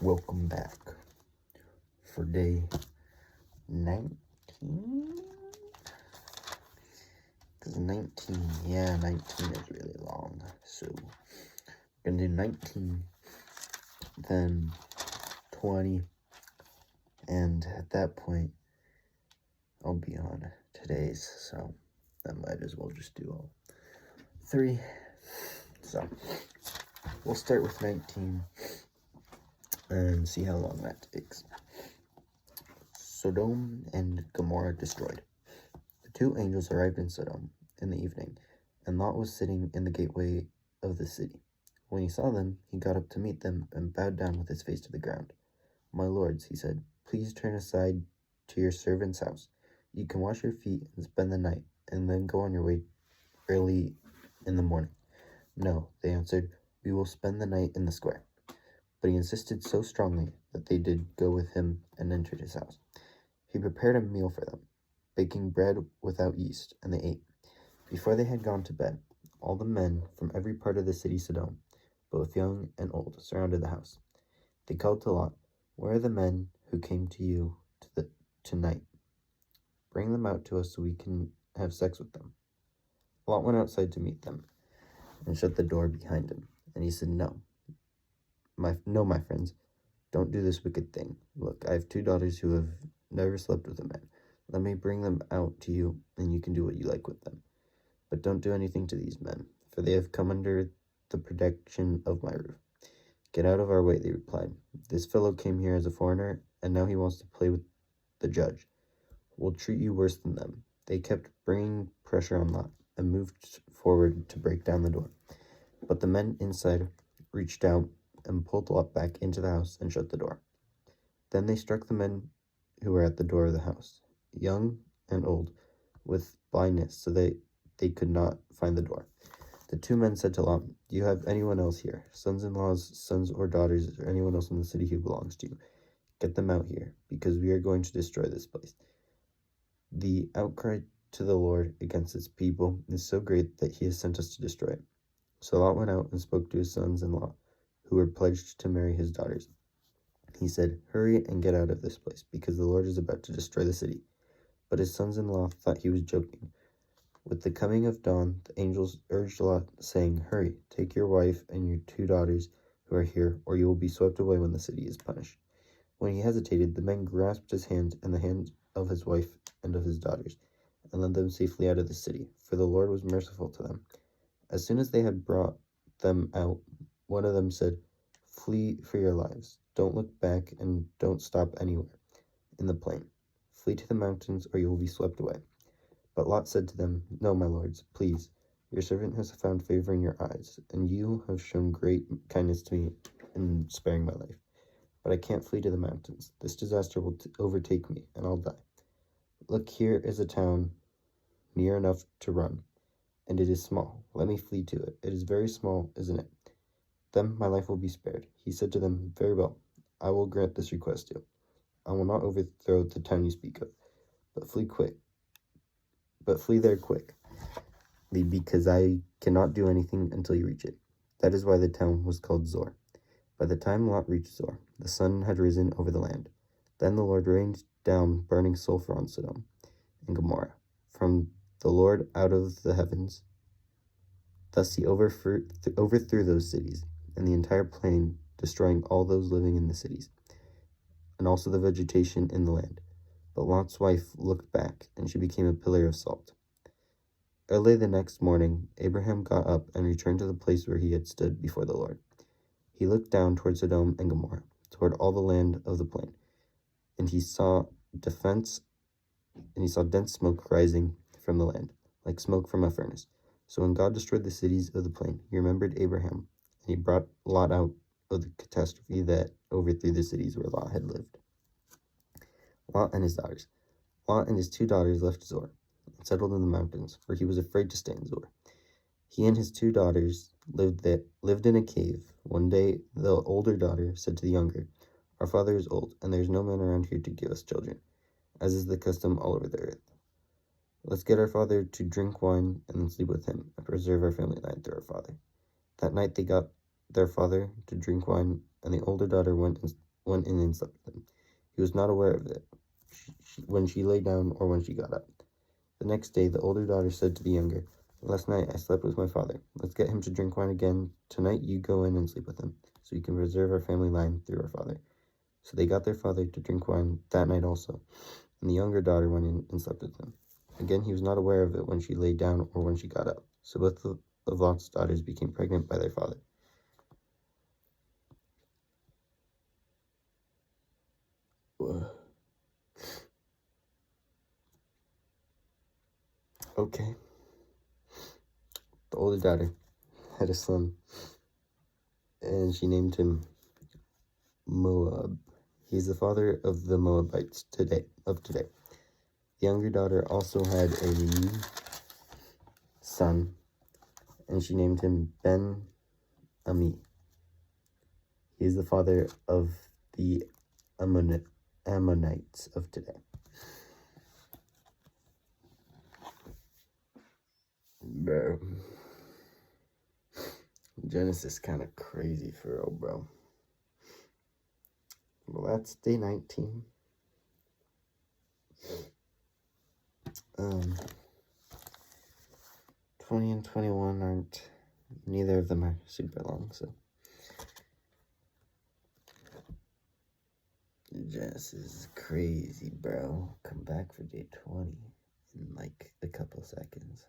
Welcome back for day 19. Because 19 is really long. So we're gonna do 19, then 20, and at that point I'll be on today's, so I might as well just do all 3. So we'll start with 19 and see how long that takes. Sodom and Gomorrah destroyed. The 2 angels arrived in Sodom in the evening, and Lot was sitting in the gateway of the city. When he saw them, he got up to meet them and bowed down with his face to the ground. "My lords," he said, "please turn aside to your servant's house. You can wash your feet and spend the night, and then go on your way early in the morning." "No," they answered, "we will spend the night in the square." But he insisted so strongly that they did go with him and entered his house. He prepared a meal for them, baking bread without yeast, and they ate. Before they had gone to bed, all the men from every part of the city Sodom, both young and old, surrounded the house. They called to Lot, "Where are the men who came to you tonight? Bring them out to us so we can have sex with them." Lot went outside to meet them and shut the door behind him. And he said, No, my friends, don't do this wicked thing. Look, I have 2 daughters who have never slept with a man. Let me bring them out to you, and you can do what you like with them. But don't do anything to these men, for they have come under the protection of my roof. "Get out of our way," they replied. "This fellow came here as a foreigner, and now he wants to play with the judge. We'll treat you worse than them." They kept bringing pressure on Lot and moved forward to break down the door. But the men inside reached out and pulled Lot back into the house and shut the door. Then they struck the men who were at the door of the house, young and old, with blindness, so they could not find the door. The 2 men said to Lot, "Do you have anyone else here, sons-in-laws, sons or daughters, or anyone else in the city who belongs to you? Get them out here, because we are going to destroy this place." The outcry to the Lord against his people is so great that he has sent us to destroy it. So Lot went out and spoke to his sons-in-law, who were pledged to marry his daughters. He said, "Hurry and get out of this place, because the Lord is about to destroy the city." But his sons-in-law thought he was joking. With the coming of dawn, the angels urged Lot, saying, "Hurry, take your wife and your 2 daughters who are here, or you will be swept away when the city is punished." When he hesitated, the men grasped his hand and the hand of his wife and of his daughters, and led them safely out of the city, for the Lord was merciful to them. As soon as they had brought them out, one of them said, "Flee for your lives. Don't look back and don't stop anywhere in the plain. Flee to the mountains, or you will be swept away." But Lot said to them, "No, my lords, please. Your servant has found favor in your eyes, and you have shown great kindness to me in sparing my life. But I can't flee to the mountains. This disaster will overtake me, and I'll die. Look, here is a town near enough to run, and it is small. Let me flee to it. It is very small, isn't it? Then my life will be spared." He said to them, "Very well, I will grant this request too. I will not overthrow the town you speak of, but flee there quickly, because I cannot do anything until you reach it." That is why the town was called Zor. By the time Lot reached Zor, the sun had risen over the land. Then the Lord rained down burning sulfur on Sodom and Gomorrah from the Lord out of the heavens. Thus he overthrew those cities and the entire plain, destroying all those living in the cities, and also the vegetation in the land. But Lot's wife looked back, and she became a pillar of salt. Early the next morning, Abraham got up and returned to the place where he had stood before the Lord. He looked down toward Sodom and Gomorrah, toward all the land of the plain, and he saw dense smoke rising from the land, like smoke from a furnace. So when God destroyed the cities of the plain, he remembered Abraham, and he brought Lot out of the catastrophe that overthrew the cities where Lot had lived. Lot and his daughters. Lot and his 2 daughters left Zor and settled in the mountains, for he was afraid to stay in Zor. He and his 2 daughters lived in a cave. One day the older daughter said to the younger, "Our father is old, and there is no man around here to give us children, as is the custom all over the earth. Let's get our father to drink wine and then sleep with him, and preserve our family line through our father." That night they got their father to drink wine, and the older daughter went went in and slept with him. He was not aware of it when she lay down or when she got up. The next day, the older daughter said to the younger, "Last night I slept with my father. Let's get him to drink wine again. Tonight you go in and sleep with him, so you can preserve our family line through our father." So they got their father to drink wine that night also, and the younger daughter went in and slept with him. Again, he was not aware of it when she lay down or when she got up. So both of Lot's daughters became pregnant by their father. Okay. The older daughter had a son, and she named him Moab. He's the father of the Moabites today. The younger daughter also had a son, and she named him Ben-Ami. He is the father of the Ammonites of today. Bro. Genesis kind of crazy for real, bro. Well, that's day 19. 20 and 21 aren't, neither of them are super long, so. Genesis is crazy, bro. Come back for day 20 in like a couple seconds.